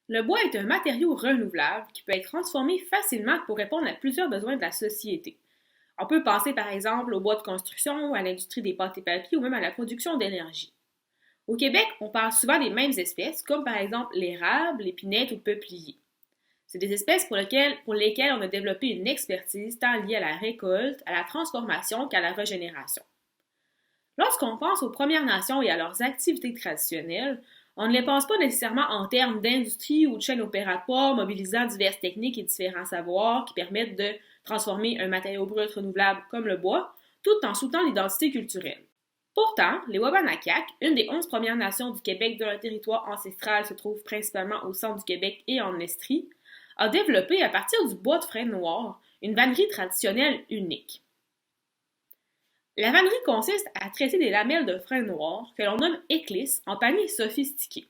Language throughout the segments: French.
Le bois est un matériau renouvelable qui peut être transformé facilement pour répondre à plusieurs besoins de la société. On peut penser par exemple au bois de construction, à l'industrie des pâtes et papiers ou même à la production d'énergie. Au Québec, on parle souvent des mêmes espèces, comme par exemple l'érable, l'épinette ou le peuplier. C'est des espèces pour lesquelles on a développé une expertise tant liée à la récolte, à la transformation qu'à la régénération. Lorsqu'on pense aux Premières Nations et à leurs activités traditionnelles, on ne les pense pas nécessairement en termes d'industrie ou de chaîne opératoire mobilisant diverses techniques et différents savoirs qui permettent de transformer un matériau brut renouvelable comme le bois, tout en soutenant l'identité culturelle. Pourtant, les Wabanakak, une des 11 Premières Nations du Québec dont le territoire ancestral se trouve principalement au centre du Québec et en Estrie, a développé à partir du bois de frêne noir une vannerie traditionnelle unique. La vannerie consiste à tresser des lamelles de frêne noir que l'on nomme éclisses en paniers sophistiqués.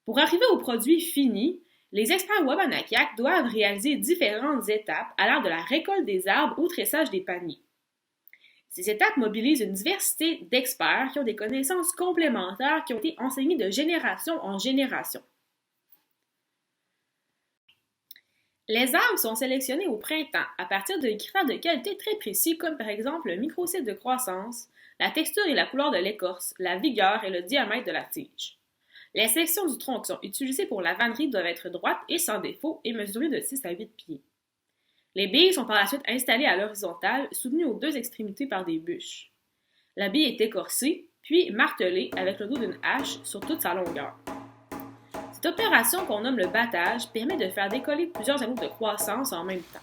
Pour arriver au produit fini, les experts Wabanakak doivent réaliser différentes étapes allant de la récolte des arbres au tressage des paniers. Ces étapes mobilisent une diversité d'experts qui ont des connaissances complémentaires qui ont été enseignées de génération en génération. Les arbres sont sélectionnés au printemps à partir de critères de qualité très précis comme par exemple le microcycle de croissance, la texture et la couleur de l'écorce, la vigueur et le diamètre de la tige. Les sections du tronc qui sont utilisées pour la vannerie doivent être droites et sans défaut et mesurer de 6 à 8 pieds. Les billes sont par la suite installées à l'horizontale, soutenues aux deux extrémités par des bûches. La bille est écorcée, puis martelée avec le dos d'une hache sur toute sa longueur. Cette opération qu'on nomme le battage permet de faire décoller plusieurs anneaux de croissance en même temps.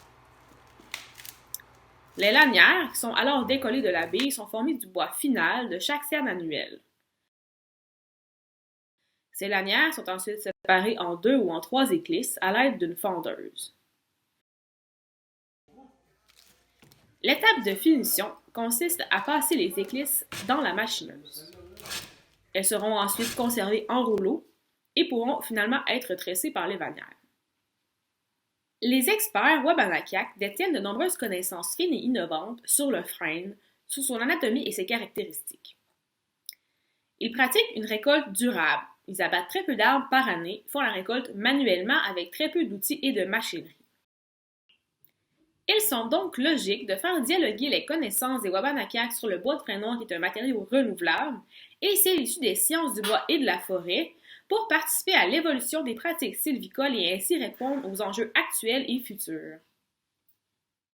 Les lanières, qui sont alors décollées de la bille, sont formées du bois final de chaque cerne annuelle. Ces lanières sont ensuite séparées en 2 ou en 3 éclisses à l'aide d'une fendeuse. L'étape de finition consiste à passer les éclisses dans la machineuse. Elles seront ensuite conservées en rouleaux et pourront finalement être tressées par les vannières. Les experts Wabanakak détiennent de nombreuses connaissances fines et innovantes sur le frêne, sur son anatomie et ses caractéristiques. Ils pratiquent une récolte durable. Ils abattent très peu d'arbres par année, font la récolte manuellement avec très peu d'outils et de machinerie. Il semble donc logique de faire dialoguer les connaissances des Wabanakak sur le bois de frêne noir qui est un matériau renouvelable et celles issues des sciences du bois et de la forêt pour participer à l'évolution des pratiques sylvicoles et ainsi répondre aux enjeux actuels et futurs.